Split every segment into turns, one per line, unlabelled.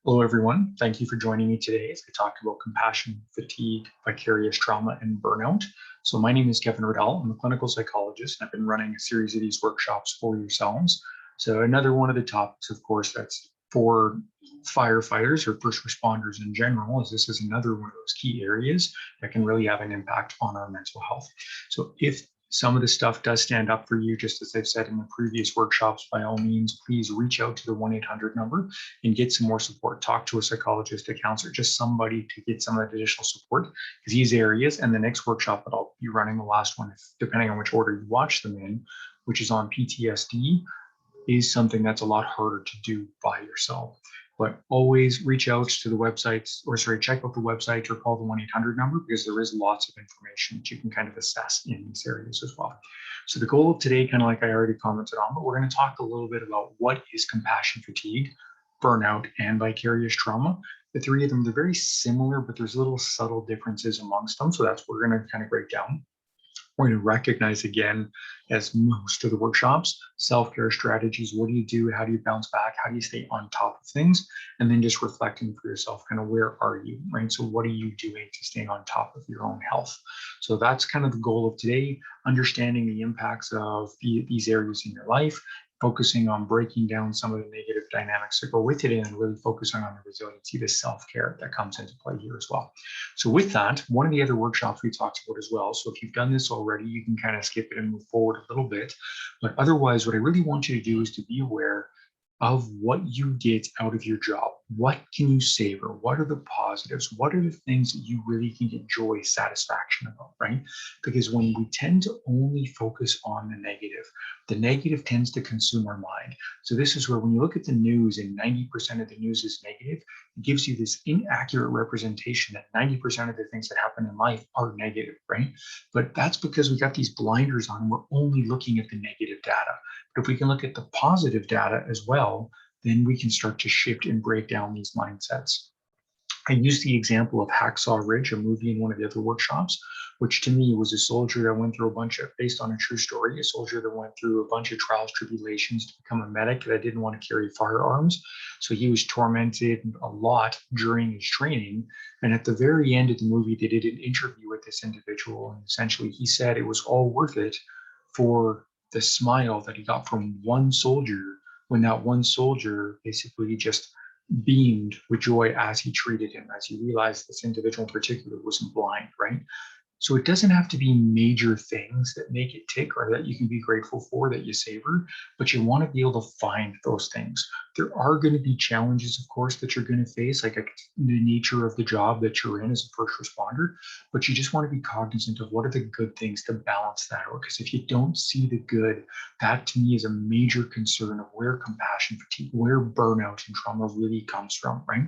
Hello, everyone. Thank you for joining me today as I talk about compassion, fatigue, vicarious trauma, and burnout. So my name is Kevin Riddell. I'm a clinical psychologist, and I've been running a series of these workshops for yourselves. So another one of the topics, of course, that's for firefighters or first responders in general, is this is another one of those key areas that can really have an impact on our mental health. So if some of the stuff does stand up for you, just as I've said in the previous workshops, by all means, please reach out to the 1-800 number and get some more support. Talk to a psychologist, a counselor, just somebody to get some of that additional support. Because these areas, and the next workshop that I'll be running, the last one, depending on which order you watch them in, which is on PTSD, is something that's a lot harder to do by yourself. But always reach out to the websites, or sorry, check out the website or call the 1-800 number, because there is lots of information that you can kind of assess in these areas as well. So the goal of today, kind of like I already commented on, but we're going to talk a little bit about what is compassion fatigue, burnout, and vicarious trauma. The three of them, they're very similar, but there's little subtle differences amongst them. So that's what we're going to kind of break down. We're going to recognize again, as most of the workshops, self-care strategies. What do you do? How do you bounce back? How do you stay on top of things? And then just reflecting for yourself, kind of where are you, right? So what are you doing to stay on top of your own health? So that's kind of the goal of today, understanding the impacts of these areas in your life, focusing on breaking down some of the negative dynamics that go with it, and really focusing on the resiliency, the self-care that comes into play here as well. So with that, one of the other workshops we talked about as well, so if you've done this already, you can kind of skip it and move forward a little bit. But otherwise, what I really want you to do is to be aware of what you get out of your job. What can you savor? What are the positives? What are the things that you really can get joy, satisfaction about, right? Because when we tend to only focus on the negative tends to consume our mind. So this is where when you look at the news and 90% of the news is negative, it gives you this inaccurate representation that 90% of the things that happen in life are negative, right? But that's because we got these blinders on. We're only looking at the negative data. But if we can look at the positive data as well, then we can start to shift and break down these mindsets. I used the example of Hacksaw Ridge, a movie in one of the other workshops, which to me was a soldier that went through a bunch of, based on a true story, a soldier that went through a bunch of trials, tribulations to become a medic that didn't want to carry firearms. So he was tormented a lot during his training. And at the very end of the movie, they did an interview with this individual. And essentially, he said it was all worth it for the smile that he got from one soldier, when that one soldier basically just beamed with joy as he treated him, as he realized this individual in particular wasn't blind, right? So it doesn't have to be major things that make it tick or that you can be grateful for, that you savor, but you want to be able to find those things. There are going to be challenges, of course, that you're going to face, like the nature of the job that you're in as a first responder, but you just want to be cognizant of what are the good things to balance that out. Because if you don't see the good, that to me is a major concern of where compassion fatigue, where burnout and trauma really comes from, right?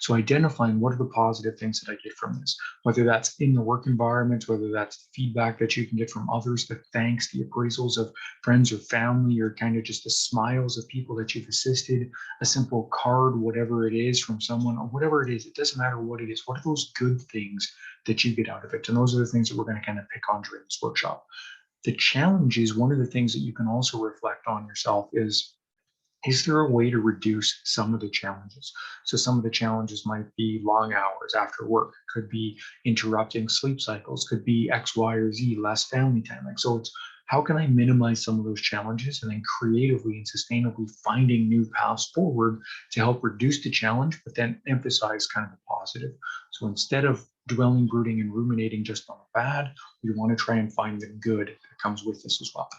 So identifying what are the positive things that I get from this, whether that's in the work environment, whether that's the feedback that you can get from others, the thanks, the appraisals of friends or family, or kind of just the smiles of people that you've assisted, a simple card, whatever it is from someone, or whatever it is, it doesn't matter what it is. What are those good things that you get out of it? And those are the things that we're going to kind of pick on during this workshop. The challenge is, one of the things that you can also reflect on yourself is there a way to reduce some of the challenges? So some of the challenges might be long hours after work, could be interrupting sleep cycles, could be X, Y, or Z, less family time. Like, so it's how can I minimize some of those challenges, and then creatively and sustainably finding new paths forward to help reduce the challenge, but then emphasize kind of the positive. So instead of dwelling, brooding, and ruminating just on the bad, we want to try and find the good that comes with this as well.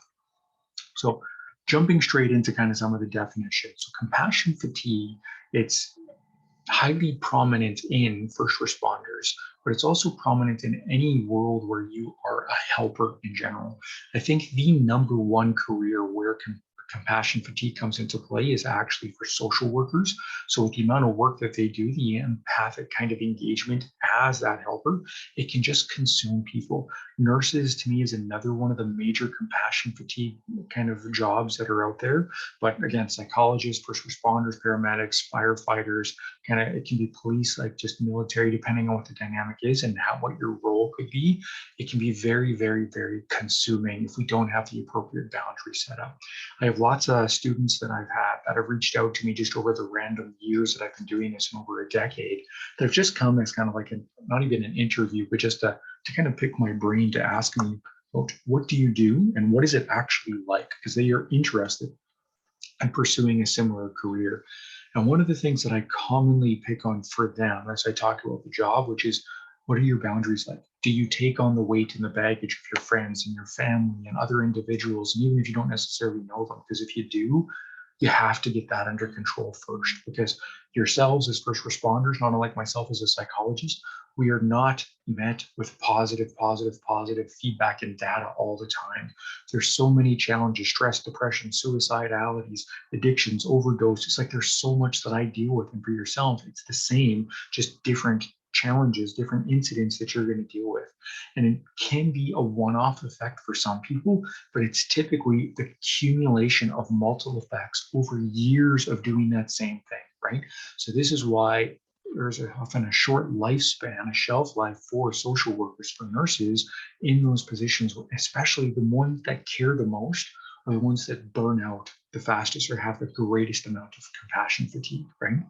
So jumping straight into kind of some of the definitions. So compassion fatigue, it's highly prominent in first responders, but it's also prominent in any world where you are a helper in general. I think the number one career where compassion fatigue comes into play is actually for social workers. So with the amount of work that they do, the empathic kind of engagement as that helper, it can just consume people. Nurses, to me, is another one of the major compassion fatigue kind of jobs that are out there. But again, psychologists, first responders, paramedics, firefighters, kind of, it can be police, like just military, depending on what the dynamic is and what your role could be. It can be very, very, very consuming if we don't have the appropriate boundary set up. I have have lots of students that I've had that have reached out to me just over the random years that I've been doing this in over a decade. That have just come as kind of like not even an interview, but just to kind of pick my brain to ask me, what do you do and what is it actually like? Because they are interested in pursuing a similar career. And one of the things that I commonly pick on for them as I talk about the job, which is, what are your boundaries like? Do you take on the weight and the baggage of your friends and your family and other individuals, and even if you don't necessarily know them? Because if you do, you have to get that under control first, because yourselves as first responders, not unlike myself as a psychologist, we are not met with positive feedback and data all the time. There's so many challenges: stress, depression, suicidalities, addictions, overdoses. Like, there's so much that I deal with. And for yourself, it's the same, just different challenges, different incidents that you're going to deal with. And it can be a one-off effect for some people, but it's typically the accumulation of multiple effects over years of doing that same thing, right? So this is why there's often a short lifespan, a shelf life for social workers, for nurses in those positions, especially the ones that care the most are the ones that burn out the fastest or have the greatest amount of compassion fatigue, right?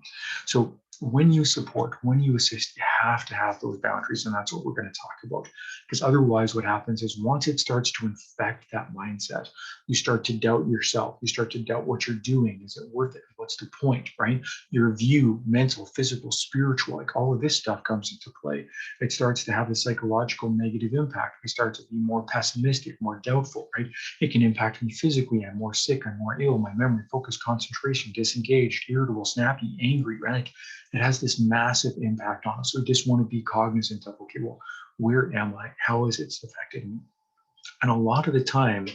So when you support, when you assist, you have to have those boundaries. And that's what we're going to talk about. Because otherwise, what happens is once it starts to infect that mindset, you start to doubt yourself. You start to doubt what you're doing. Is it worth it? What's the point, right? Your view, mental, physical, spiritual, like all of this stuff comes into play. It starts to have a psychological negative impact. We start to be more pessimistic, more doubtful, right? It can impact me physically. I'm more sick, I'm more ill, my memory, focus, concentration, disengaged, irritable, snappy, angry, right? It has this massive impact on us. So we just want to be cognizant of, okay, well, where am I? How is it affecting me? And a lot of the time,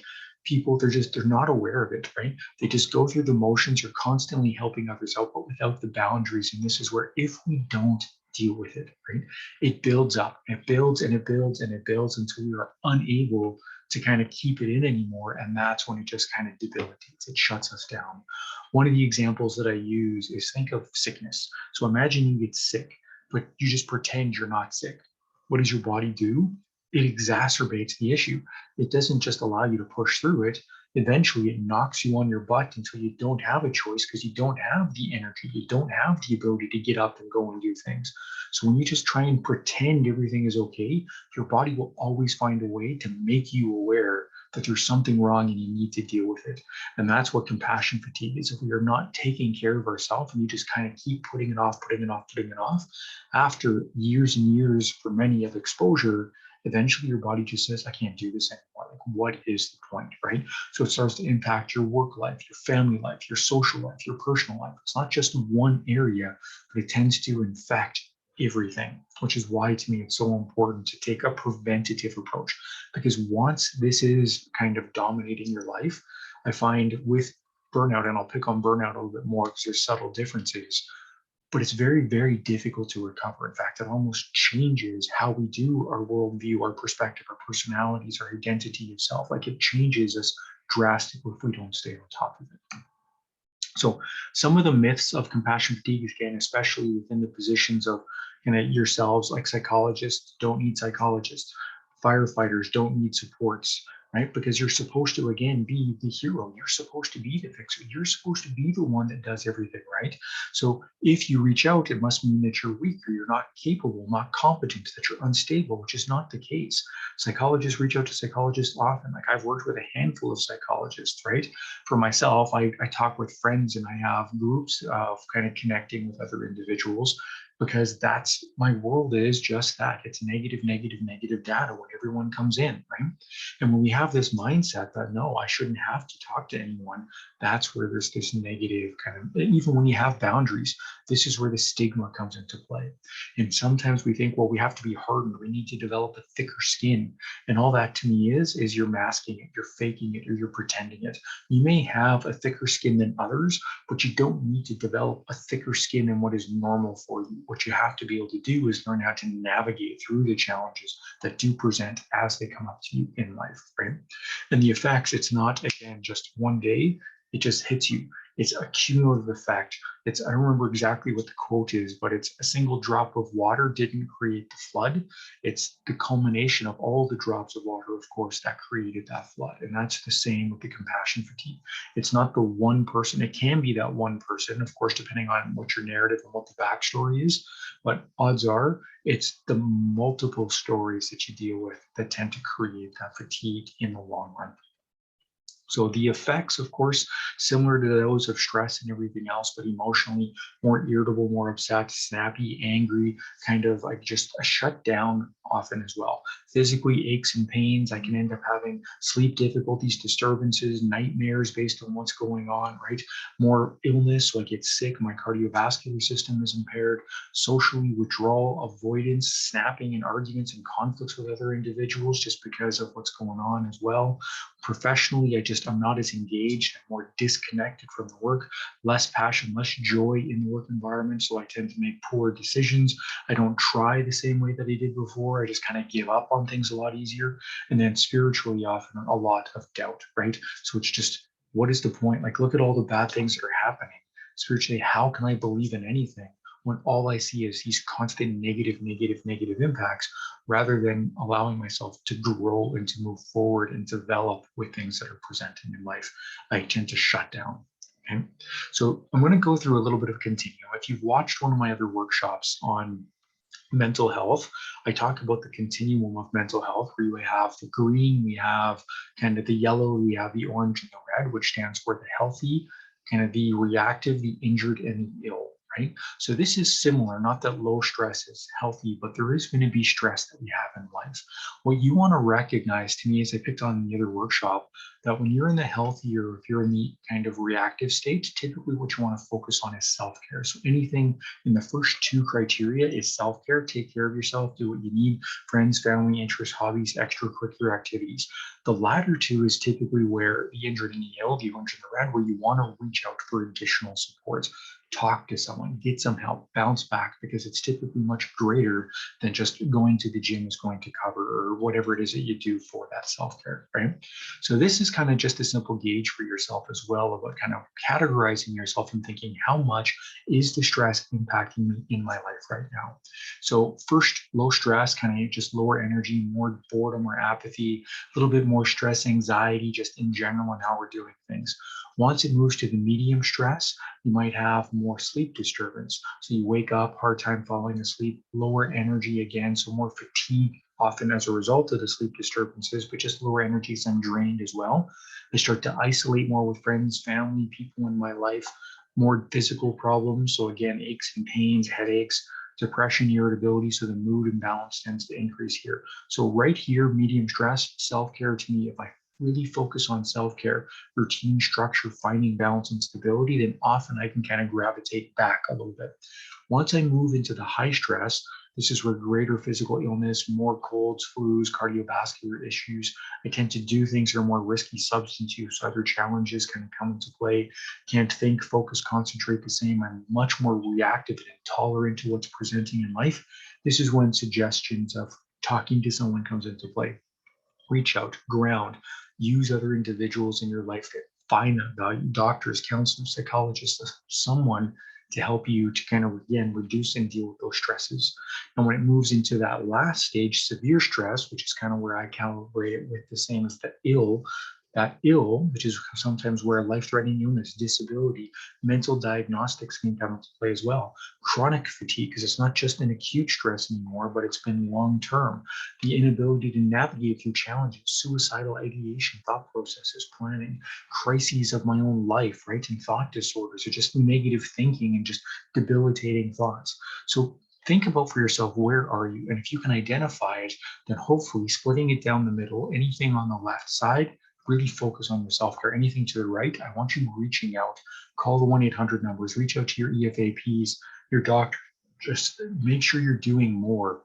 people, they're not aware of it, right? They just go through the motions. You're constantly helping others out, but without the boundaries. And this is where, if we don't deal with it, right, it builds up, it builds and it builds and it builds until we are unable to kind of keep it in anymore. And that's when it just kind of debilitates, it shuts us down. One of the examples that I use is, think of sickness. So imagine you get sick, but you just pretend you're not sick. What does your body do? It exacerbates the issue. It doesn't just allow you to push through it. Eventually, it knocks you on your butt until you don't have a choice, because you don't have the energy. You don't have the ability to get up and go and do things. So when you just try and pretend everything is okay, your body will always find a way to make you aware that there's something wrong and you need to deal with it. And that's what compassion fatigue is. If we are not taking care of ourselves and you just kind of keep putting it off, after years and years for many of exposure, eventually your body just says, I can't do this anymore. Like, what is the point, right? So it starts to impact your work life, your family life, your social life, your personal life. It's not just one area, but it tends to infect everything, which is why, to me, it's so important to take a preventative approach. Because once this is kind of dominating your life, I find with burnout, and I'll pick on burnout a little bit more because there's subtle differences, but it's very, very difficult to recover. In fact, it almost changes how we do our worldview, our perspective, our personalities, our identity of self. Like, it changes us drastically if we don't stay on top of it. So some of the myths of compassion fatigue, again, especially within the positions of yourselves, like psychologists don't need psychologists, firefighters don't need supports, right? Because you're supposed to, again, be the hero. You're supposed to be the fixer. You're supposed to be the one that does everything, right? So if you reach out, it must mean that you're weak, or you're not capable, not competent, that you're unstable, which is not the case. Psychologists reach out to psychologists often. Like, I've worked with a handful of psychologists, right? For myself, I talk with friends and I have groups of kind of connecting with other individuals, because that's my world, is just that. It's negative data when everyone comes in, right? And when we have this mindset that, no, I shouldn't have to talk to anyone, that's where there's this negative kind of, even when you have boundaries, this is where the stigma comes into play. And sometimes we think, well, we have to be hardened, we need to develop a thicker skin. And all that, to me, is you're masking it, you're faking it, or you're pretending it. You may have a thicker skin than others, but you don't need to develop a thicker skin than what is normal for you. What you have to be able to do is learn how to navigate through the challenges that do present as they come up to you in life, right? And the effects, it's not, again, just one day, it just hits you. It's a cumulative effect. I don't remember exactly what the quote is, but it's a single drop of water didn't create the flood. It's the culmination of all the drops of water, of course, that created that flood. And that's the same with the compassion fatigue. It's not the one person. It can be that one person, of course, depending on what your narrative and what the backstory is. But odds are it's the multiple stories that you deal with that tend to create that fatigue in the long run. So the effects, of course, similar to those of stress and everything else, but emotionally more irritable, more upset, snappy, angry, kind of like just a shutdown often as well. Physically aches and pains. I can end up having sleep difficulties, disturbances, nightmares based on what's going on, right? More illness, so I get sick, my cardiovascular system is impaired, socially withdrawal, avoidance, snapping and arguments and conflicts with other individuals just because of what's going on as well. Professionally, I'm not as engaged, I'm more disconnected from the work, less passion, less joy in the work environment. So I tend to make poor decisions. I don't try the same way that I did before. I just kind of give up on things a lot easier. And then spiritually, often a lot of doubt, right? So it's just, what is the point? Like, look at all the bad things that are happening. Spiritually, how can I believe in anything when all I see is these constant negative impacts, rather than allowing myself to grow and to move forward and develop with things that are presenting in life? I tend to shut down. Okay. So I'm going to go through a little bit of continuum. If you've watched one of my other workshops on mental health, I talk about the continuum of mental health, where you have the green, we have kind of the yellow, we have the orange and the red, which stands for the healthy, kind of the reactive, the injured, and the ill. Right. So this is similar, not that low stress is healthy, but there is going to be stress that we have in life. What you want to recognize, to me, as I picked on in the other workshop, that when you're in the healthy, or if you're in the kind of reactive state, typically what you want to focus on is self-care. So anything in the first two criteria is self-care. Take care of yourself, do what you need, friends, family, interests, hobbies, extracurricular activities. The latter two is typically where the injured and the ill, the orange and the red, where you want to reach out for additional support. Talk to someone, get some help, bounce back, because it's typically much greater than just going to the gym is going to cover, or whatever it is that you do for that self-care, right? So this is kind of just a simple gauge for yourself as well, about kind of categorizing yourself and thinking, how much is the stress impacting me in my life right now? So first, low stress, kind of just lower energy, more boredom or apathy, a little bit more stress, anxiety, just in general on how we're doing things. Once it moves to the medium stress, you might have more sleep disturbance. So you wake up, hard time falling asleep, lower energy again, so more fatigue often as a result of the sleep disturbances, but just lower energy, so I'm drained as well. I start to isolate more with friends, family, people in my life, more physical problems. So again, aches and pains, headaches, depression, irritability. So the mood imbalance tends to increase here. So right here, medium stress, self-care to me, if I really focus on self-care, routine, structure, finding balance and stability, then often I can kind of gravitate back a little bit. Once I move into the high stress, this is where greater physical illness, more colds, flus, cardiovascular issues. I tend to do things that are more risky, substance use, so other challenges can come into play. Can't think, focus, concentrate the same. I'm much more reactive and intolerant to what's presenting in life. This is when suggestions of talking to someone comes into play. Reach out, ground, use other individuals in your life that find that value, doctors, counselors, psychologists, someone to help you to kind of, again, reduce and deal with those stresses. And when it moves into that last stage, severe stress, which is kind of where I calibrate it with the same as the ill, that ill, which is sometimes where life-threatening illness, disability, mental diagnostics can come into play as well. Chronic fatigue, because it's not just an acute stress anymore, but it's been long-term. The inability to navigate through challenges, suicidal ideation, thought processes, planning, crises of my own life, right? And thought disorders, or just negative thinking and just debilitating thoughts. So think about for yourself, where are you? And if you can identify it, then hopefully splitting it down the middle, anything on the left side, really focus on your self-care. Anything to the right, I want you reaching out. Call the 1-800 numbers, reach out to your EFAPs, your doctor. Just make sure you're doing more,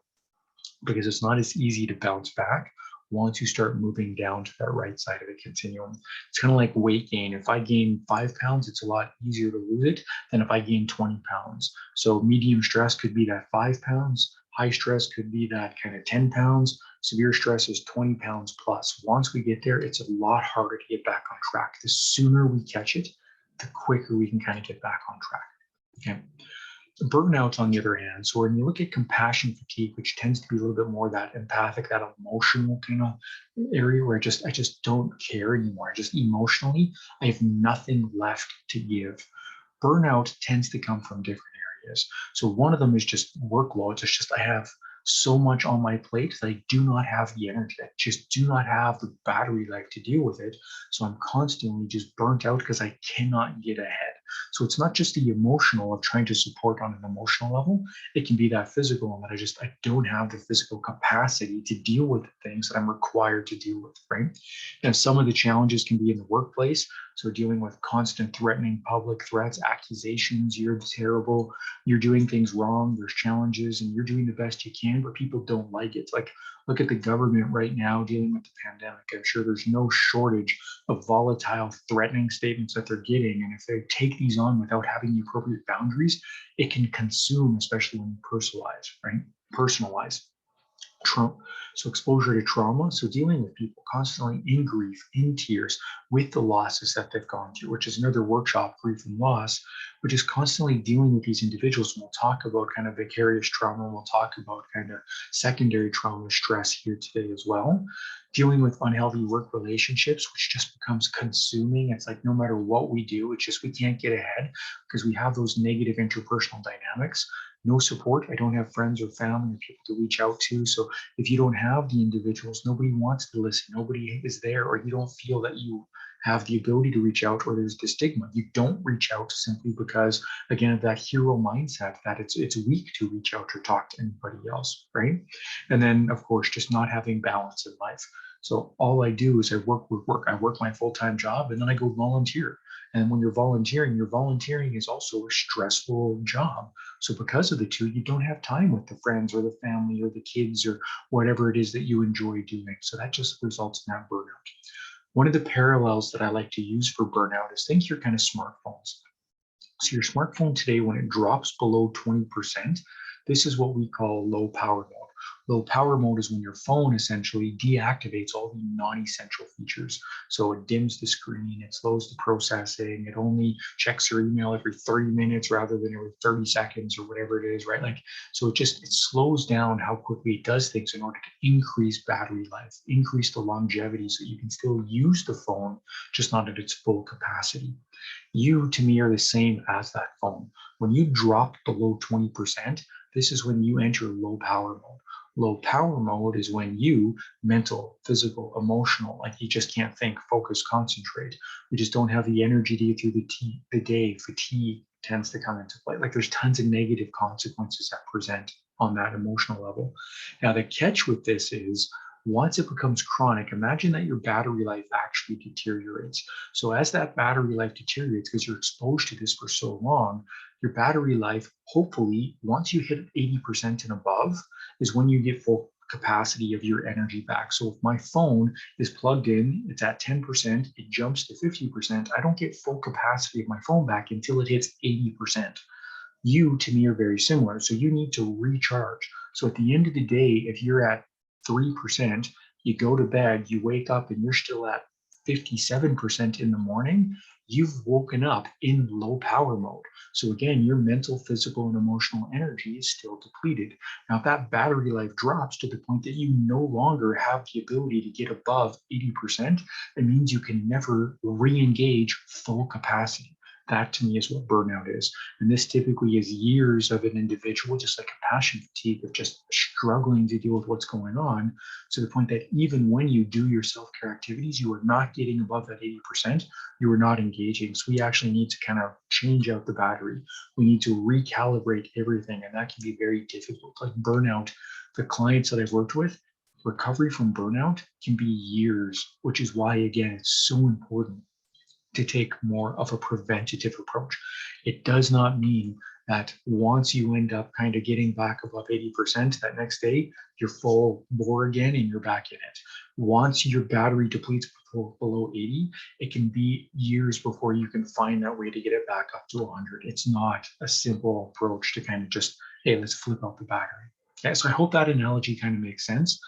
because it's not as easy to bounce back once you start moving down to that right side of the continuum. It's kind of like weight gain. If I gain 5 pounds, it's a lot easier to lose it than if I gain 20 pounds. So medium stress could be that 5 pounds. High stress could be that kind of 10 pounds. Severe stress is 20 pounds plus. Once we get there, it's a lot harder to get back on track. The sooner we catch it, the quicker we can kind of get back on track. Okay. Burnout, on the other hand, so when you look at compassion fatigue, which tends to be a little bit more that empathic, that emotional kind of area where I just don't care anymore. I just emotionally, I have nothing left to give. Burnout tends to come from different areas. So one of them is just workloads. It's just I have so much on my plate that I do not have the energy. I just do not have the battery life to deal with it. So I'm constantly just burnt out because I cannot get ahead. So it's not just the emotional of trying to support on an emotional level. It can be that physical one that I don't have the physical capacity to deal with the things that I'm required to deal with, right? And some of the challenges can be in the workplace. So dealing with constant threatening public threats, accusations, you're terrible, you're doing things wrong, there's challenges, and you're doing the best you can, but people don't like it. It's like, look at the government right now dealing with the pandemic. I'm sure there's no shortage of volatile, threatening statements that they're getting. And if they take these on without having the appropriate boundaries, it can consume, especially when you personalize, right? Personalize. Trauma. So exposure to trauma. So dealing with people constantly in grief, in tears, with the losses that they've gone through, which is another workshop, grief and loss, which is constantly dealing with these individuals. And we'll talk about kind of vicarious trauma. And we'll talk about kind of secondary trauma stress here today as well. Dealing with unhealthy work relationships, which just becomes consuming. It's like no matter what we do, it's just we can't get ahead because we have those negative interpersonal dynamics. No support. I don't have friends or family or people to reach out to. So if you don't have the individuals, nobody wants to listen, nobody is there, or you don't feel that you have the ability to reach out, or there's the stigma. You don't reach out simply because, again, of that hero mindset that it's weak to reach out or talk to anybody else, right? And then, of course, just not having balance in life. So all I do is I work with work. I work my full-time job and then I go volunteer. And when you're volunteering is also a stressful job. So because of the two, you don't have time with the friends or the family or the kids or whatever it is that you enjoy doing. So that just results in that burnout. One of the parallels that I like to use for burnout is think your kind of smartphones. So your smartphone today, when it drops below 20%, this is what we call low power mode. Low power mode is when your phone essentially deactivates all the non-essential features. So it dims the screen, it slows the processing, it only checks your email every 30 minutes rather than every 30 seconds or whatever it is, right? Like, so it slows down how quickly it does things in order to increase battery life, increase the longevity so you can still use the phone, just not at its full capacity. You, to me, are the same as that phone. When you drop below 20%, this is when you enter low power mode. Low power mode is when you, mental, physical, emotional, like you just can't think, focus, concentrate. You just don't have the energy to get through the day. Fatigue tends to come into play. Like there's tons of negative consequences that present on that emotional level. Now, the catch with this is once it becomes chronic, imagine that your battery life actually deteriorates. So as that battery life deteriorates, because you're exposed to this for so long, your battery life, hopefully, once you hit 80% and above, is when you get full capacity of your energy back. So if my phone is plugged in, it's at 10%, it jumps to 50%, I don't get full capacity of my phone back until it hits 80%. You, to me, are very similar. So you need to recharge. So at the end of the day, if you're at 3%, you go to bed, you wake up and you're still at 57% in the morning, you've woken up in low power mode. So again, your mental, physical, and emotional energy is still depleted. Now, if that battery life drops to the point that you no longer have the ability to get above 80%, it means you can never re-engage full capacity. That to me is what burnout is. And this typically is years of an individual, just like compassion fatigue, of just struggling to deal with what's going on, to the point that even when you do your self-care activities, you are not getting above that 80%, you are not engaging. So we actually need to kind of change out the battery. We need to recalibrate everything. And that can be very difficult. Like burnout, the clients that I've worked with, recovery from burnout can be years, which is why, again, it's so important to take more of a preventative approach. It does not mean that once you end up kind of getting back above 80%, that next day you're full bore again and you're back in it. Once your battery depletes below 80, it can be years before you can find that way to get it back up to 100. It's not a simple approach to kind of just, hey, let's flip out the battery. Okay, so I hope that analogy kind of makes sense.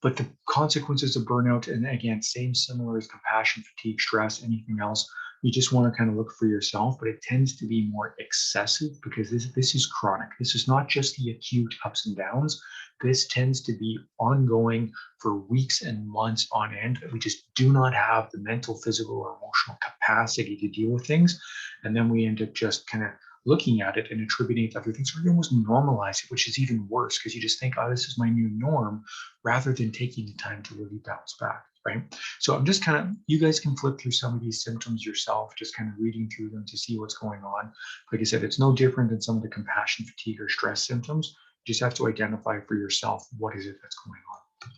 But the consequences of burnout, and again, similar as compassion, fatigue, stress, anything else, you just want to kind of look for yourself, but it tends to be more excessive because this is chronic. This is not just the acute ups and downs. This tends to be ongoing for weeks and months on end. We just do not have the mental, physical, or emotional capacity to deal with things. And then we end up just kind of looking at it and attributing it to other things, or you almost normalize it, which is even worse because you just think, oh, this is my new norm, rather than taking the time to really bounce back, right? So I'm just kind of, you guys can flip through some of these symptoms yourself, just kind of reading through them to see what's going on. Like I said, it's no different than some of the compassion fatigue or stress symptoms. You just have to identify for yourself what is it that's going on.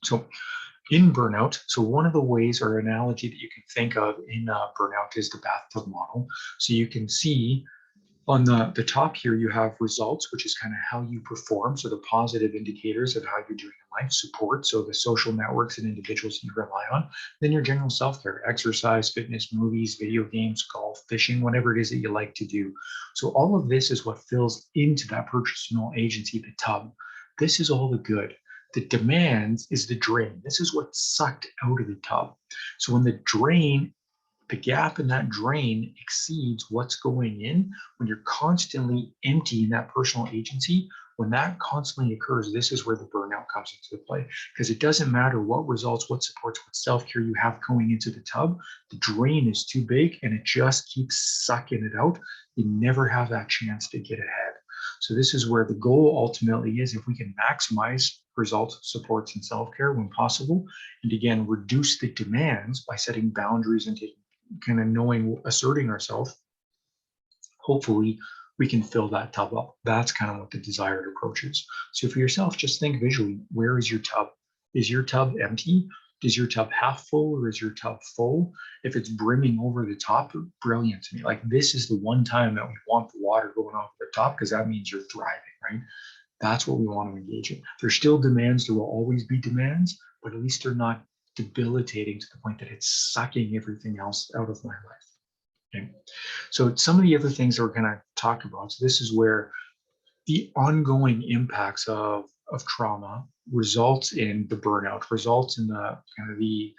So in burnout, so one of the ways or analogy that you can think of in burnout is the bathtub model. So you can see on the top here, you have results, which is kind of how you perform. So the positive indicators of how you're doing in life, support, so the social networks and individuals that you rely on. Then your general self-care, exercise, fitness, movies, video games, golf, fishing, whatever it is that you like to do. So all of this is what fills into that personal agency, the tub. This is all the good. The demands is the drain. This is what's sucked out of the tub. So when the gap in that drain exceeds what's going in, when you're constantly emptying that personal agency, when that constantly occurs, this is where the burnout comes into play. Because it doesn't matter what results, what supports, what self-care you have going into the tub, the drain is too big and it just keeps sucking it out. You never have that chance to get ahead. So this is where the goal ultimately is, if we can maximize results, supports, and self-care when possible, and again, reduce the demands by setting boundaries and taking kind of knowing, asserting ourselves, hopefully we can fill that tub up. That's kind of what the desired approach is. So for yourself, just think visually, where is your tub? Is your tub empty? Is your tub half full or is your tub full? If it's brimming over the top, brilliant to me. Like, this is the one time that we want the water going off the top, because that means you're thriving, right? That's what we want to engage in. There's still demands. There will always be demands, but at least they're not debilitating to the point that it's sucking everything else out of my life. Okay. So some of the other things that we're going to talk about, so this is where the ongoing impacts of trauma results in the burnout, results in the kind of the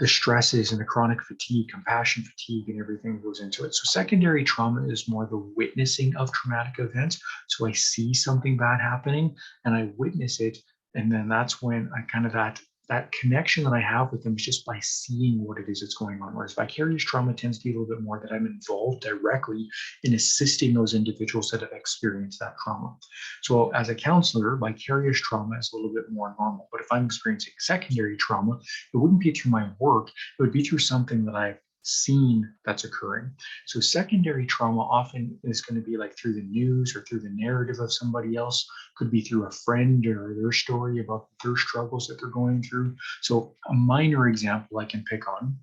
stresses and the chronic fatigue, compassion fatigue, and everything that goes into it. So secondary trauma is more the witnessing of traumatic events. So I see something bad happening and I witness it, and then that's when I kind of that connection that I have with them is just by seeing what it is that's going on. Whereas vicarious trauma tends to be a little bit more that I'm involved directly in assisting those individuals that have experienced that trauma. So as a counselor, vicarious trauma is a little bit more normal. But if I'm experiencing secondary trauma, it wouldn't be through my work, it would be through something that I've seen that's occurring. So secondary trauma often is going to be like through the news or through the narrative of somebody else, could be through a friend or their story about their struggles that they're going through. So a minor example I can pick on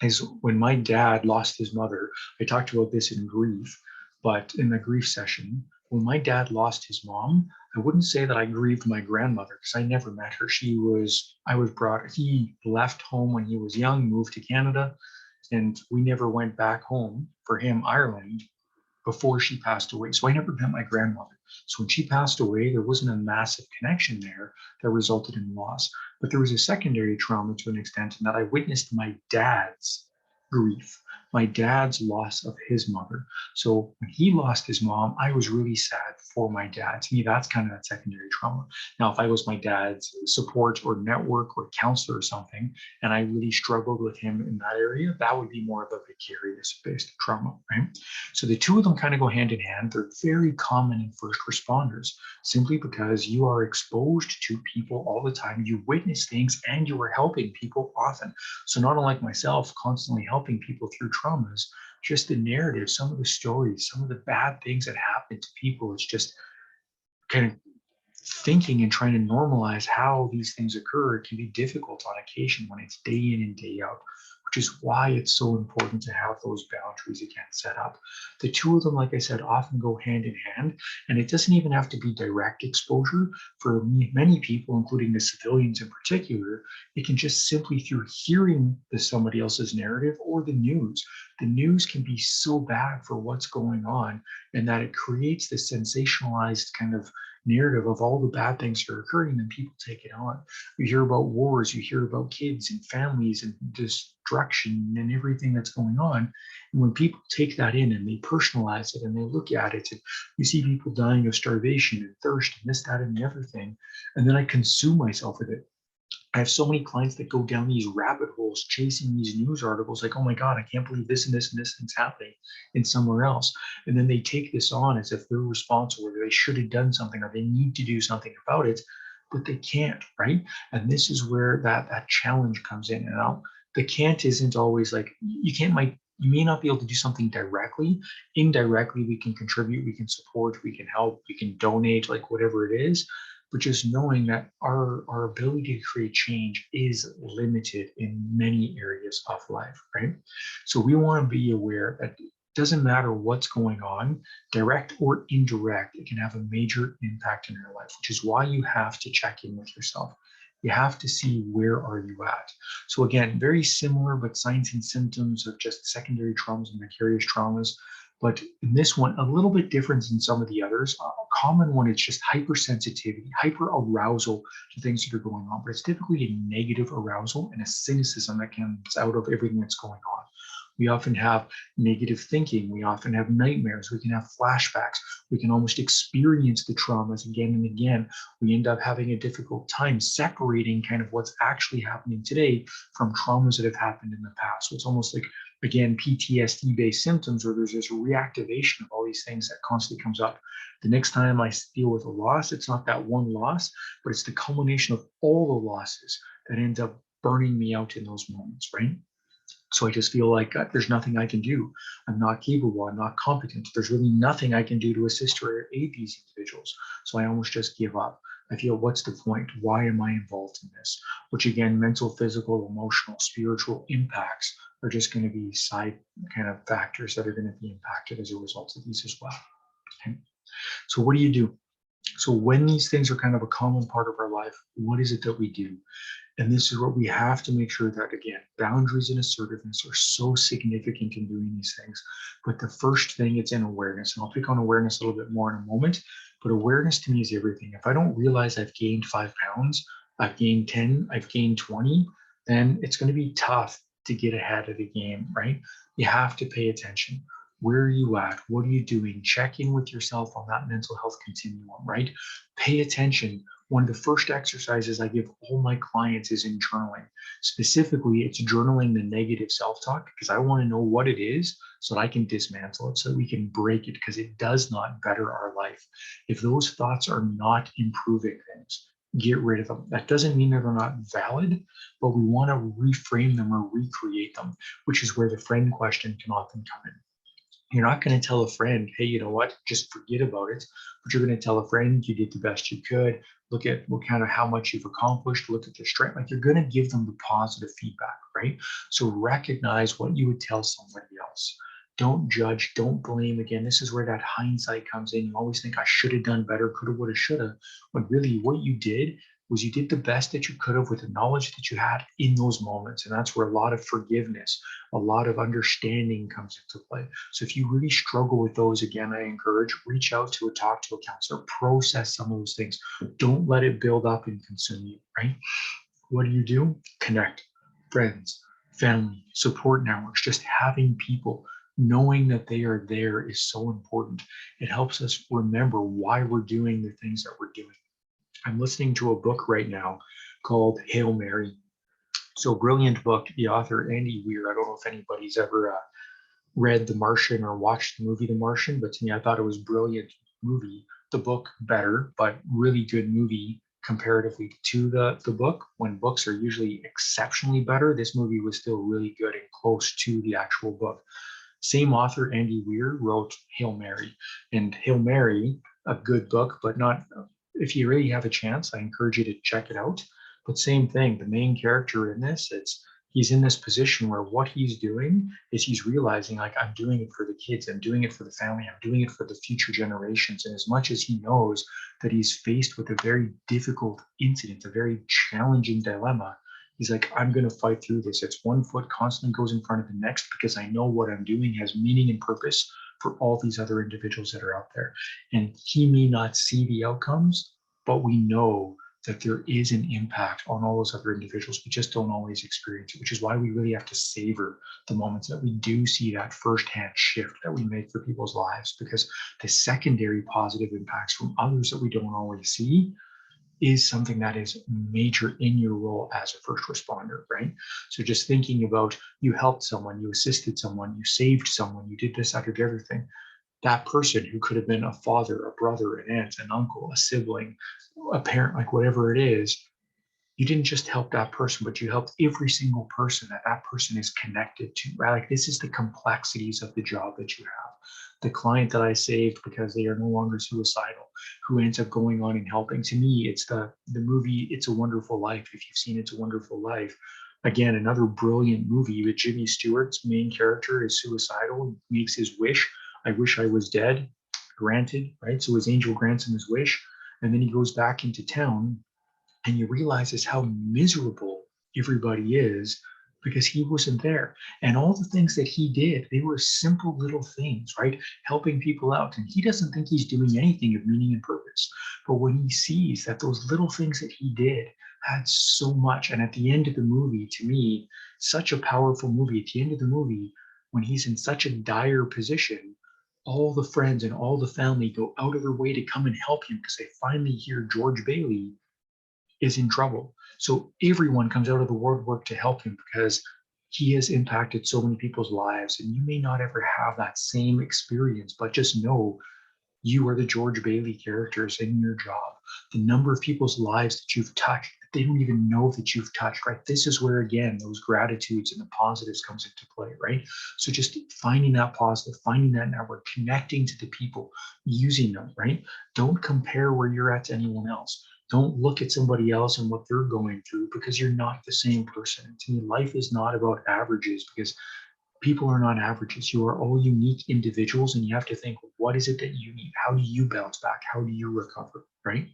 is when my dad lost his mother. I talked about this in grief, but in the grief session, when my dad lost his mom, I wouldn't say that I grieved my grandmother because I never met her. He left home when he was young, moved to Canada, and we never went back home for him, Ireland, before she passed away. So I never met my grandmother. So when she passed away, there wasn't a massive connection there that resulted in loss. But there was a secondary trauma to an extent in that I witnessed my dad's grief, my dad's loss of his mother. So when he lost his mom, I was really sad for my dad. To me, that's kind of that secondary trauma. Now, if I was my dad's support or network or counselor or something, and I really struggled with him in that area, that would be more of a vicarious based trauma, right? So the two of them kind of go hand in hand. They're very common in first responders, simply because you are exposed to people all the time. You witness things and you are helping people often. So not unlike myself, constantly helping people through traumas, just the narrative, some of the stories, some of the bad things that happen to people, it's just kind of thinking and trying to normalize how these things occur can be difficult on occasion when it's day in and day out, which is why it's so important to have those boundaries again set up. The two of them, like I said, often go hand in hand, and it doesn't even have to be direct exposure. For many people, including the civilians in particular, it can just simply through hearing somebody else's narrative or the news. The news can be so bad for what's going on, and that it creates this sensationalized kind of narrative of all the bad things that are occurring, then people take it on. You hear about wars, you hear about kids and families and destruction and everything that's going on. And when people take that in and they personalize it and they look at it, and you see people dying of starvation and thirst and this, that, and the other thing, and then I consume myself with it. I have so many clients that go down these rabbit holes chasing these news articles like, oh my God, I can't believe this and this and this thing's happening in somewhere else. And then they take this on as if they're responsible or they should have done something or they need to do something about it, but they can't, right? And this is where that challenge comes in. And the can't isn't always like you may not be able to do something directly. Indirectly, we can contribute, we can support, we can help, we can donate, like whatever it is, but just knowing that our ability to create change is limited in many areas of life, right? So we want to be aware that it doesn't matter what's going on, direct or indirect, it can have a major impact in your life, which is why you have to check in with yourself. You have to see where are you at. So again, very similar, but signs and symptoms of just secondary traumas and vicarious traumas. But in this one, a little bit different than some of the others. A common one is just hypersensitivity, hyper arousal to things that are going on. But it's typically a negative arousal and a cynicism that comes out of everything that's going on. We often have negative thinking. We often have nightmares. We can have flashbacks. We can almost experience the traumas again and again. We end up having a difficult time separating kind of what's actually happening today from traumas that have happened in the past. So it's almost like, again, PTSD-based symptoms where there's this reactivation of all these things that constantly comes up. The next time I deal with a loss, it's not that one loss, but it's the culmination of all the losses that end up burning me out in those moments, right? So I just feel like there's nothing I can do. I'm not capable. I'm not competent. There's really nothing I can do to assist or aid these individuals. So I almost just give up. I feel, what's the point? Why am I involved in this? Which again, mental, physical, emotional, spiritual impacts are just going to be side kind of factors that are going to be impacted as a result of these as well. Okay. So what do you do? So when these things are kind of a common part of our life, what is it that we do? And this is what we have to make sure that, again, boundaries and assertiveness are so significant in doing these things. But the first thing, it's in awareness. And I'll pick on awareness a little bit more in a moment. But awareness to me is everything. If I don't realize I've gained 5 pounds, I've gained 10, I've gained 20, then it's going to be tough to get ahead of the game, right? You have to pay attention. Where are you at? What are you doing? Check in with yourself on that mental health continuum, right? Pay attention. One of the first exercises I give all my clients is in journaling. Specifically, it's journaling the negative self-talk because I want to know what it is so that I can dismantle it, so that we can break it, because it does not better our life. If those thoughts are not improving things, get rid of them. That doesn't mean that they're not valid, but we want to reframe them or recreate them, which is where the friend question can often come in. You're not going to tell a friend, hey, you know what, just forget about it. But you're going to tell a friend you did the best you could. Look at what kind of how much you've accomplished. Look at your strength. Like, you're going to give them the positive feedback, right? So recognize what you would tell somebody else. Don't judge. Don't blame. Again, this is where that hindsight comes in. You always think I should have done better, could have, would have, should have. When really what you did was you did the best that you could have with the knowledge that you had in those moments. And that's where a lot of forgiveness, a lot of understanding comes into play. So if you really struggle with those, again, I encourage, reach out to talk to a counselor, process some of those things. Don't let it build up and consume you, right? What do? Connect. Friends, family, support networks, just having people, knowing that they are there is so important. It helps us remember why we're doing the things that we're doing. I'm listening to a book right now called Hail Mary. So brilliant book. The author, Andy Weir. I don't know if anybody's ever read The Martian or watched the movie The Martian, but to me, I thought it was a brilliant movie. The book better, but really good movie comparatively to the book. When books are usually exceptionally better, this movie was still really good and close to the actual book. Same author, Andy Weir, wrote Hail Mary. And Hail Mary, a good book, but not, if you really have a chance, I encourage you to check it out. But same thing, the main character in this, he's in this position where what he's doing is he's realizing, like, I'm doing it for the kids, I'm doing it for the family, I'm doing it for the future generations. And as much as he knows that he's faced with a very difficult incident, a very challenging dilemma, he's like, I'm going to fight through this. It's one foot constantly goes in front of the next because I know what I'm doing has meaning and purpose for all these other individuals that are out there. And he may not see the outcomes, but we know that there is an impact on all those other individuals. We just don't always experience it, which is why we really have to savor the moments that we do see that firsthand shift that we make for people's lives, because the secondary positive impacts from others that we don't always see is something that is major in your role as a first responder, right? So just thinking about, you helped someone, you assisted someone, you saved someone, you did this, that, or the other thing. That person who could have been a father, a brother, an aunt, an uncle, a sibling, a parent, like whatever it is, you didn't just help that person, but you helped every single person that that person is connected to, right? Like, this is the complexities of the job that you have. The client that I saved because they are no longer suicidal, who ends up going on and helping. To me, it's the movie It's a Wonderful Life. If you've seen It's a Wonderful Life, again, another brilliant movie with Jimmy Stewart's main character is suicidal, makes his wish. I wish I was dead. Granted, right? So his angel grants him his wish, and then he goes back into town, and you realize is how miserable everybody is because he wasn't there. And all the things that he did, they were simple little things, right? Helping people out. And he doesn't think he's doing anything of meaning and purpose. But when he sees that those little things that he did had so much, and at the end of the movie, to me, such a powerful movie, at the end of the movie, when he's in such a dire position, all the friends and all the family go out of their way to come and help him because they finally hear George Bailey is in trouble. So everyone comes out of the woodwork to help him because he has impacted so many people's lives. And you may not ever have that same experience, but just know you are the George Bailey characters in your job. The number of people's lives that you've touched, that they don't even know that you've touched, right? This is where, again, those gratitudes and the positives comes into play, right? So just finding that positive, finding that network, connecting to the people, using them, right? Don't compare where you're at to anyone else. Don't look at somebody else and what they're going through, because you're not the same person. And to me, life is not about averages, because people are not averages. You are all unique individuals, and you have to think, what is it that you need? How do you bounce back? How do you recover, right?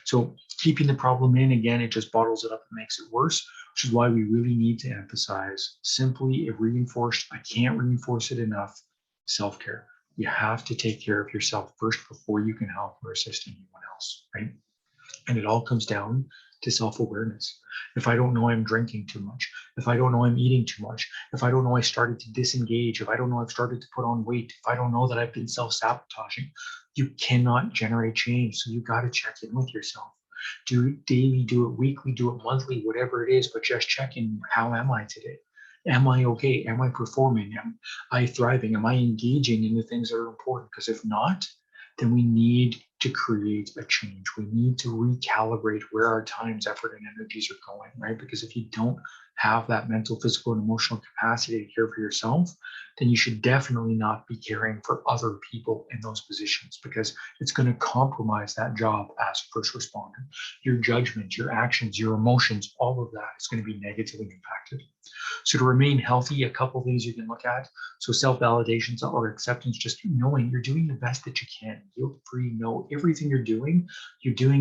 So keeping the problem in, again, it just bottles it up and makes it worse, which is why we really need to emphasize simply reinforced, I can't reinforce it enough, self-care. You have to take care of yourself first before you can help or assist anyone else, right? And it all comes down to self-awareness. If I don't know I'm drinking too much, if I don't know I'm eating too much, if I don't know I started to disengage, if I don't know I've started to put on weight, if I don't know that I've been self-sabotaging, you cannot generate change. So you got to check in with yourself. Do it daily, do it weekly, do it monthly, whatever it is, but just check in. How am I today? Am I okay? Am I performing? Am I thriving? Am I engaging in the things that are important? Because if not, then we need to create a change. We need to recalibrate where our times, effort, and energies are going, right? Because if you don't have that mental, physical, and emotional capacity to care for yourself, then you should definitely not be caring for other people in those positions, because it's going to compromise that job as a first responder. Your judgment, your actions, your emotions, all of that is going to be negatively impacted. So to remain healthy, a couple things you can look at. So self-validation or acceptance, just knowing you're doing the best that you can. Guilt-free, know everything you're doing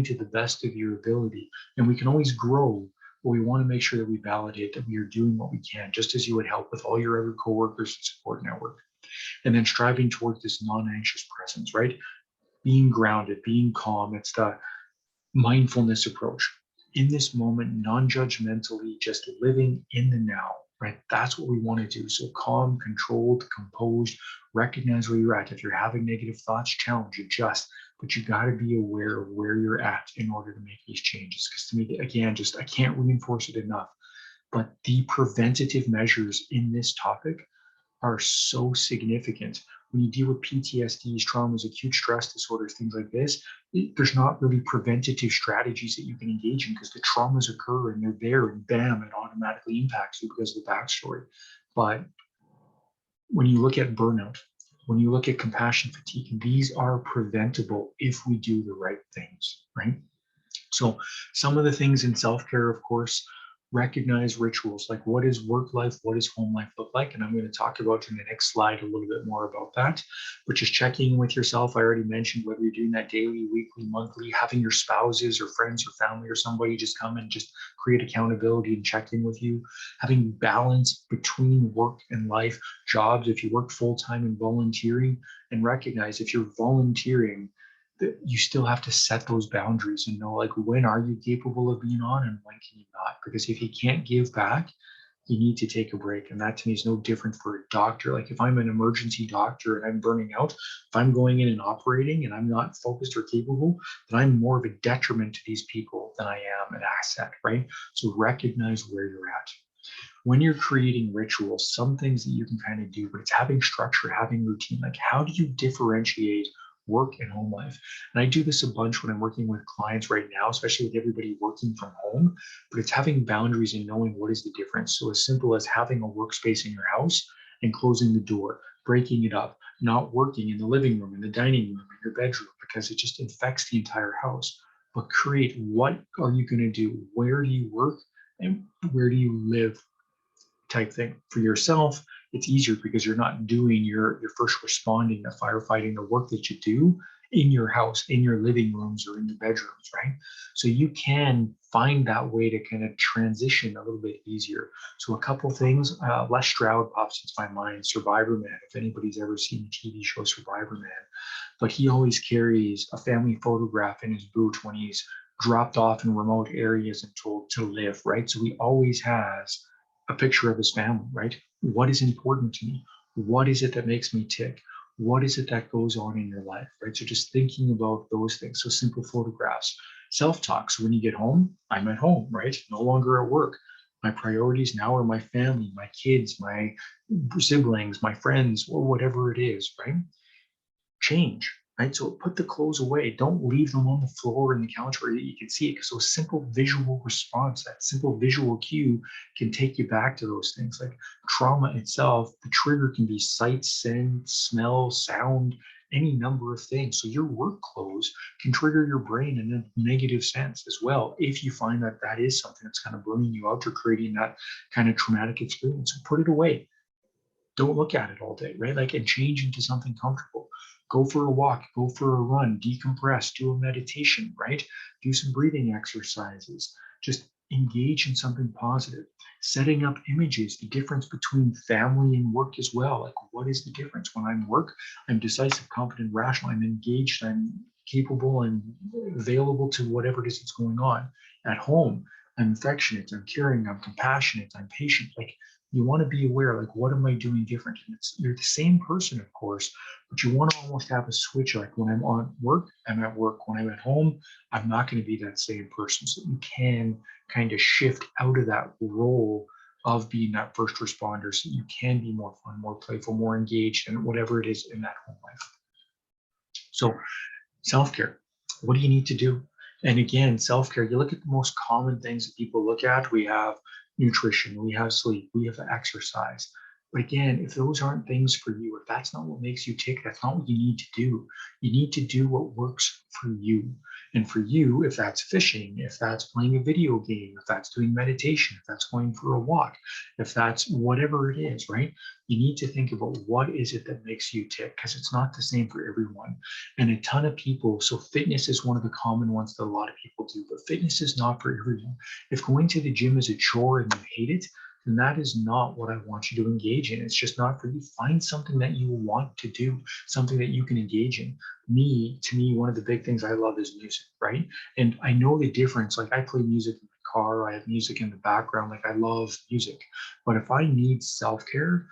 to the best of your ability. And we can always grow, but we want to make sure that we validate that we are doing what we can, just as you would help with all your other coworkers and support network. And then striving towards this non-anxious presence, right? Being grounded, being calm. It's the mindfulness approach. In this moment, non-judgmentally, just living in the now, right? That's what we want to do. So calm, controlled, composed, recognize where you're at. If you're having negative thoughts, challenge, adjust, but you got to be aware of where you're at in order to make these changes. Because to me, again, just I can't reinforce it enough, but the preventative measures in this topic are so significant. When you deal with PTSDs, traumas, acute stress disorders, things like this, there's not really preventative strategies that you can engage in, because the traumas occur and they're there, and bam, it automatically impacts you because of the backstory. But when you look at burnout, when you look at compassion fatigue, these are preventable if we do the right things, right? So some of the things in self-care, of course, Recognize rituals, like what is work life, what does home life look like? And I'm going to talk about in the next slide a little bit more about that. But just checking in with yourself, I already mentioned whether you're doing that daily, weekly, monthly, having your spouses or friends or family or somebody just come and just create accountability and check in with you, having balance between work and life, jobs, if you work full-time and volunteering, and recognize if you're volunteering, that you still have to set those boundaries and know, like, when are you capable of being on and when can you not? Because if you can't give back, you need to take a break. And that to me is no different for a doctor. Like if I'm an emergency doctor and I'm burning out, if I'm going in and operating and I'm not focused or capable, then I'm more of a detriment to these people than I am an asset, right? So recognize where you're at. When you're creating rituals, some things that you can kind of do, but it's having structure, having routine. Like, how do you differentiate work and home life? And I do this a bunch when I'm working with clients right now, especially with everybody working from home, but it's having boundaries and knowing what is the difference. So as simple as having a workspace in your house and closing the door, breaking it up, not working in the living room, in the dining room, in your bedroom, because it just infects the entire house. But create, what are you going to do? Where do you work and where do you live? Type thing. For yourself, it's easier because you're not doing your first responding, the firefighting, the work that you do in your house, in your living rooms or in your bedrooms, right? So you can find that way to kind of transition a little bit easier. So a couple things, Les Stroud pops into my mind, Survivor Man, if anybody's ever seen the TV show Survivor Man, but he always carries a family photograph in his boot when he's dropped off in remote areas and told to live, right? So he always has a picture of his family, right? What is important to me? What is it that makes me tick? What is it that goes on in your life, right? So just thinking about those things. So simple photographs, self-talk. So when you get home, I'm at home, right? No longer at work. My priorities now are my family, my kids, my siblings, my friends, or whatever it is, right? Change, right? So put the clothes away. Don't leave them on the floor in the couch where you can see it, because those simple visual response, that simple visual cue can take you back to those things. Like trauma itself, the trigger can be sight, scent, smell, sound, any number of things. So your work clothes can trigger your brain in a negative sense as well, if you find that that is something that's kind of burning you out or creating that kind of traumatic experience. So put it away. Don't look at it all day, right? Like, and change into something comfortable. Go for a walk, go for a run, decompress, do a meditation, right? Do some breathing exercises. Just engage in something positive. Setting up images, the difference between family and work as well. Like, what is the difference? When I'm work, I'm decisive, confident, rational, I'm engaged, I'm capable and available to whatever it is that's going on. At home, I'm affectionate, I'm caring, I'm compassionate, I'm patient. Like, you want to be aware, like, what am I doing different? And you're the same person, of course, but you want to almost have a switch. Like, when I'm on work, I'm at work. When I'm at home, I'm not going to be that same person. So you can kind of shift out of that role of being that first responder, so you can be more fun, more playful, more engaged, and whatever it is in that home life. So self-care, what do you need to do? And again, self-care, you look at the most common things that people look at. We have nutrition, we have sleep, we have exercise. But again, if those aren't things for you, if that's not what makes you tick, that's not what you need to do. You need to do what works for you. And for you, if that's fishing, if that's playing a video game, if that's doing meditation, if that's going for a walk, if that's whatever it is, right? You need to think about, what is it that makes you tick? Because it's not the same for everyone. And a ton of people, so fitness is one of the common ones that a lot of people do, but fitness is not for everyone. If going to the gym is a chore and you hate it, then that is not what I want you to engage in. It's just not for you. Find something that you want to do, something that you can engage in. To me, one of the big things I love is music, right? And I know the difference. Like, I play music in the car, I have music in the background, like, I love music. But if I need self-care,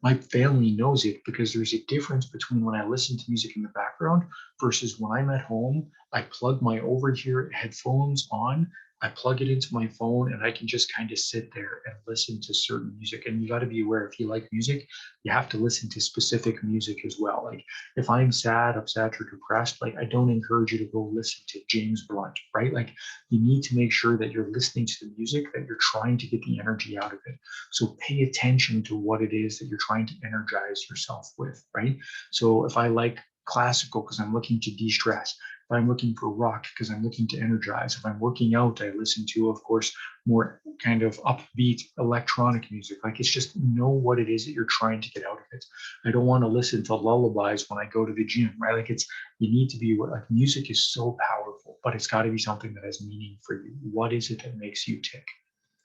my family knows it, because there's a difference between when I listen to music in the background versus when I'm at home. I plug my over here headphones on, I plug it into my phone, and I can just kind of sit there and listen to certain music. And you got to be aware, if you like music, you have to listen to specific music as well. Like, if I'm sad, upset, or depressed, like, I don't encourage you to go listen to James Blunt, right? Like, you need to make sure that you're listening to the music, that you're trying to get the energy out of it. So pay attention to what it is that you're trying to energize yourself with, right? So if I like classical because I'm looking to de-stress. If I'm looking for rock because I'm looking to energize. If I'm working out, I listen to, of course, more kind of upbeat electronic music. Like it's just know what it is that you're trying to get out of it. I don't want to listen to lullabies when I go to the gym, right? Like it's you need to be like music is so powerful, but it's got to be something that has meaning for you. What is it that makes you tick?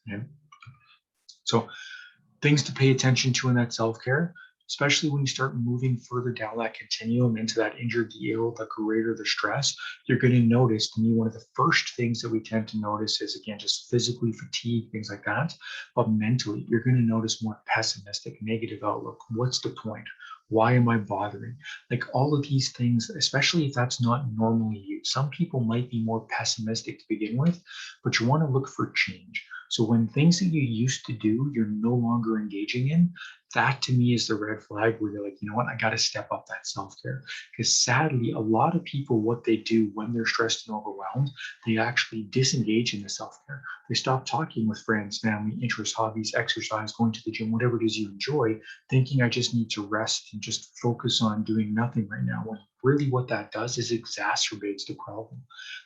Yeah. So things to pay attention to in that self-care, especially when you start moving further down that continuum into that injured the ill, the greater the stress, you're going to notice, to me, one of the first things that we tend to notice is, again, just physically fatigue, things like that. But mentally, you're going to notice more pessimistic, negative outlook. What's the point? Why am I bothering? Like all of these things, especially if that's not normally you. Some people might be more pessimistic to begin with, but you want to look for change. So when things that you used to do, you're no longer engaging in, that to me is the red flag where you're like, you know what, I got to step up that self-care. Because sadly, a lot of people, what they do when they're stressed and overwhelmed, they actually disengage in the self-care. They stop talking with friends, family, interests, hobbies, exercise, going to the gym, whatever it is you enjoy, thinking I just need to rest and just focus on doing nothing right now. When really what that does is exacerbates the problem.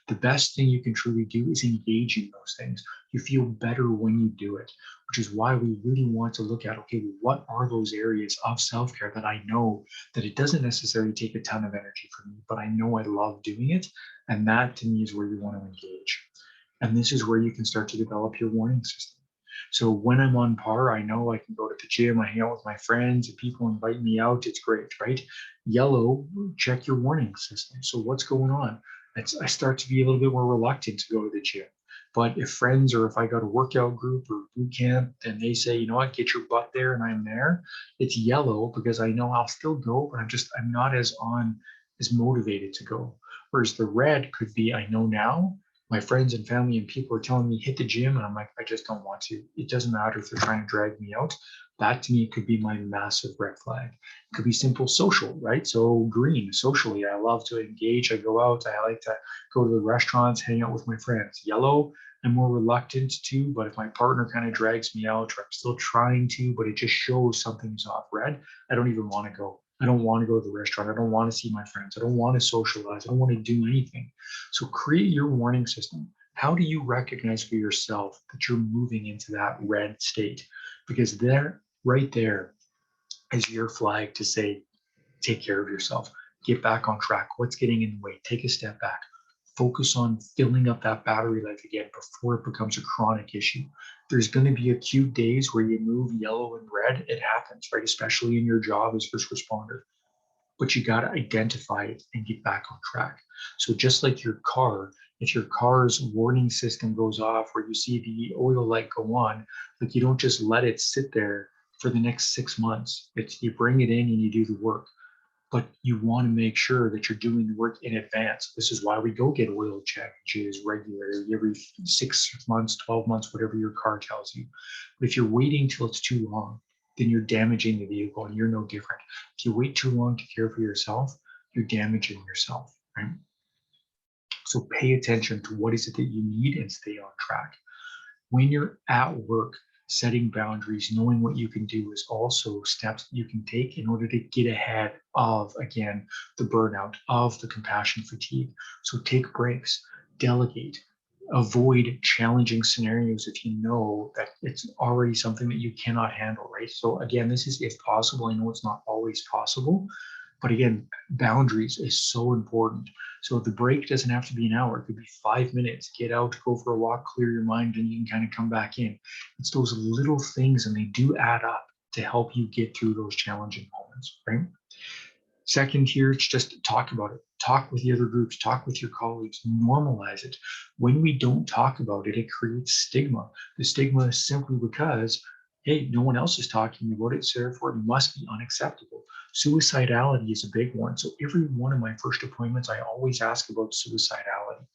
The best thing you can truly do is engage in those things. You feel better when you do it, which is why we really want to look at, okay, what are those areas of self-care that I know that it doesn't necessarily take a ton of energy for me, but I know I love doing it. And that to me is where you want to engage. And this is where you can start to develop your warning system. So when I'm on par, I know I can go to the gym, I hang out with my friends, if people invite me out, it's great, right? Yellow, check your warning system. So what's going on? I start to be a little bit more reluctant to go to the gym. But if friends or if I got a workout group or boot camp and they say, you know what, get your butt there and I'm there, it's yellow because I know I'll still go, but I'm not as motivated to go. Whereas the red could be, I know now my friends and family and people are telling me hit the gym and I'm like, I just don't want to. It doesn't matter if they're trying to drag me out. That to me could be my massive red flag. It could be simple social, right? So green, socially, I love to engage. I go out, I like to go to the restaurants, hang out with my friends. Yellow, I'm more reluctant to, but if my partner kind of drags me out or I'm still trying to, but it just shows something's off. Red, I don't even want to go. I don't want to go to the restaurant. I don't want to see my friends. I don't want to socialize. I don't want to do anything. So create your warning system. How do you recognize for yourself that you're moving into that red state? Because there, right there, is your flag to say, take care of yourself, get back on track. What's getting in the way? Take a step back. Focus on filling up that battery life again before it becomes a chronic issue. There's going to be acute days where you move yellow and red. It happens, right? Especially in your job as first responder. But you got to identify it and get back on track. So just like your car, if your car's warning system goes off where you see the oil light go on, like you don't just let it sit there for the next 6 months. It's you bring it in and you do the work, but you want to make sure that you're doing the work in advance. This is why we go get oil changes regularly every 6 months, 12 months, whatever your car tells you. But if you're waiting till it's too long, then you're damaging the vehicle and you're no different. If you wait too long to care for yourself, you're damaging yourself, right? So pay attention to what is it that you need and stay on track. When you're at work, setting boundaries, knowing what you can do is also steps you can take in order to get ahead of, again, the burnout, of the compassion fatigue. So take breaks, delegate, avoid challenging scenarios if you know that it's already something that you cannot handle, right? So again, this is if possible. I know it's not always possible, but again, boundaries is so important. So the break doesn't have to be an hour. It could be 5 minutes. Get out, go for a walk, clear your mind, and you can kind of come back in. It's those little things, and they do add up to help you get through those challenging moments, right? Second here, it's just talk about it. Talk with the other groups, talk with your colleagues, normalize it. When we don't talk about it, it creates stigma. The stigma is simply because, hey, no one else is talking about it, so therefore it must be unacceptable. Suicidality is a big one. So every one of my first appointments, I always ask about suicidality.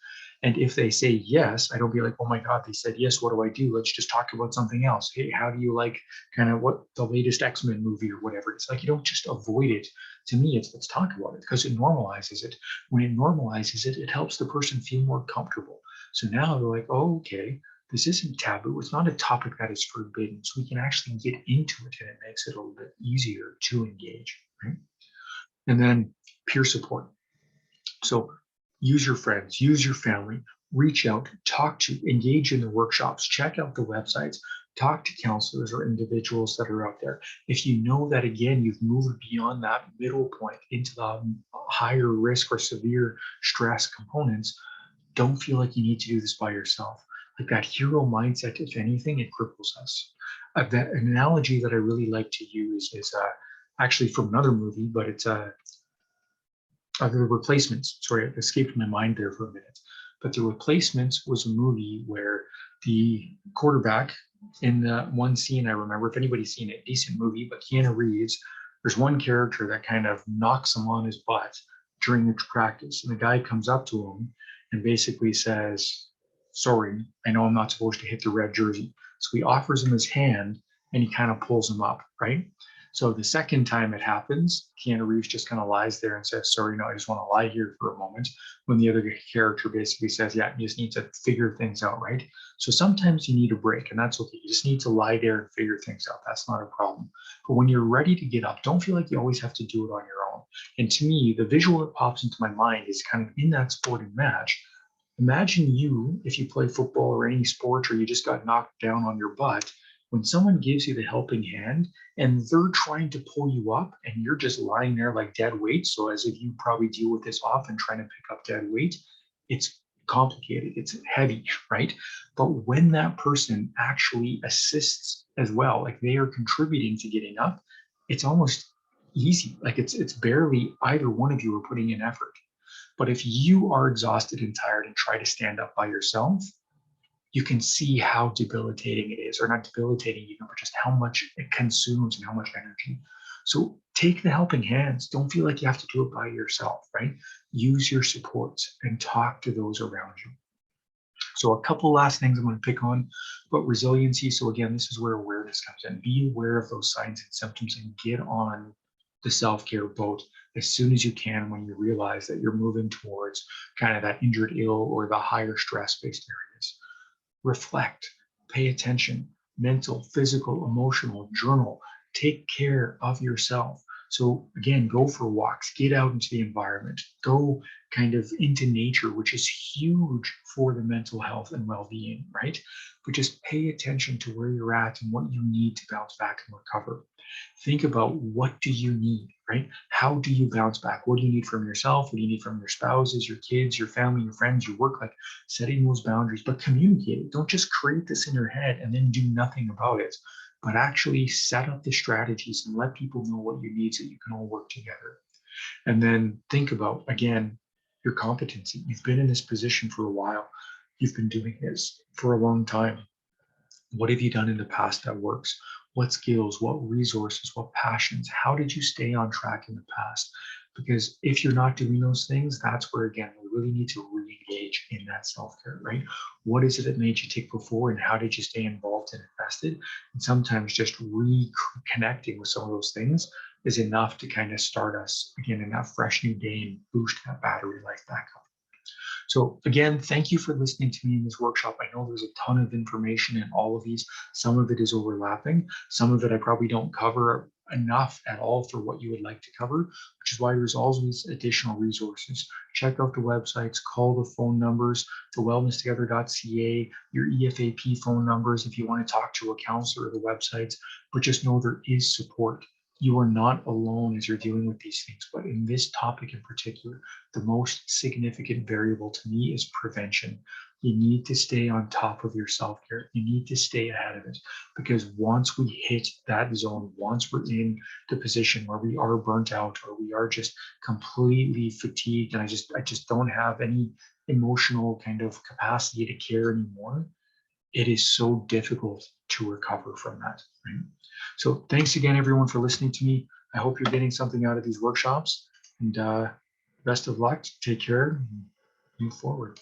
And if they say yes, I don't be like, oh my God, they said yes, what do I do? Let's just talk about something else. Hey, how do you like kind of what the latest X-Men movie or whatever? It's like you don't just avoid it. To me, it's let's talk about it because it normalizes it. When it normalizes it, it helps the person feel more comfortable. So now they're like, oh, okay, this isn't taboo. It's not a topic that is forbidden. So we can actually get into it and it makes it a little bit easier to engage. Right? And then peer support. So use your friends, use your family, reach out, talk to, engage in the workshops, check out the websites, talk to counselors or individuals that are out there. If you know that, again, you've moved beyond that middle point into the higher risk or severe stress components, don't feel like you need to do this by yourself. Like that hero mindset, if anything, it cripples us. That an analogy that I really like to use is actually from another movie, but it's The Replacements. Sorry, it escaped my mind there for a minute. But The Replacements was a movie where the quarterback, in the one scene I remember, if anybody's seen it, decent movie, but Keanu Reeves, there's one character that kind of knocks him on his butt during the practice. And the guy comes up to him and basically says, "Sorry, I know I'm not supposed to hit the red jersey." So he offers him his hand and he kind of pulls him up, right? So the second time it happens, Keanu Reeves just kind of lies there and says, "Sorry, no, I just want to lie here for a moment." When the other character basically says, "Yeah, you just need to figure things out," right? So sometimes you need a break, and that's okay. You just need to lie there and figure things out. That's not a problem. But when you're ready to get up, don't feel like you always have to do it on your own. And to me, the visual that pops into my mind is kind of in that sporting match. Imagine you, if you play football or any sport, or you just got knocked down on your butt, when someone gives you the helping hand and they're trying to pull you up and you're just lying there like dead weight. So, as if you probably deal with this often trying to pick up dead weight, it's complicated, it's heavy, right? But when that person actually assists as well, like they are contributing to getting up, it's almost easy. Like it's barely either one of you are putting in effort. But if you are exhausted and tired and try to stand up by yourself, you can see how debilitating it is, or not debilitating even, but just how much it consumes and how much energy. So take the helping hands. Don't feel like you have to do it by yourself, right? Use your supports and talk to those around you. So a couple last things I'm going to pick on, but resiliency. So again, this is where awareness comes in. Be aware of those signs and symptoms and get on the self-care boat as soon as you can when you realize that you're moving towards kind of that injured ill or the higher stress-based areas. Reflect, pay attention, mental, physical, emotional, journal, take care of yourself. So again, go for walks, get out into the environment, go kind of into nature, which is huge for the mental health and well-being, right? But just pay attention to where you're at and what you need to bounce back and recover. Think about, what do you need, right? How do you bounce back? What do you need from yourself? What do you need from your spouses, your kids, your family, your friends, your work? Like setting those boundaries, but communicate it. Don't just create this in your head and then do nothing about it, but actually set up the strategies and let people know what you need so you can all work together. And then think about, again, your competency. You've been in this position for a while. You've been doing this for a long time. What have you done in the past that works? What skills, what resources, what passions? How did you stay on track in the past? Because if you're not doing those things, that's where, again, we really need to re-engage in that self-care, right? What is it that made you tick before, and how did you stay involved and invested? And sometimes just reconnecting with some of those things is enough to kind of start us again in that fresh new day and boost that battery life back up. So again, thank you for listening to me in this workshop. I know there's a ton of information in all of these. Some of it is overlapping. Some of it I probably don't cover enough at all for what you would like to cover, which is why there's always additional resources. Check out the websites, call the phone numbers, the wellnesstogether.ca, your EFAP phone numbers if you want to talk to a counselor, the websites, but just know there is support. You are not alone as you're dealing with these things. But in this topic in particular, the most significant variable to me is prevention. You need to stay on top of your self-care. You need to stay ahead of it, because once we hit that zone, once we're in the position where we are burnt out or we are just completely fatigued and I just don't have any emotional kind of capacity to care anymore, it is so difficult to recover from that, right? So thanks again, everyone, for listening to me. I hope you're getting something out of these workshops, and best of luck. Take care and move forward.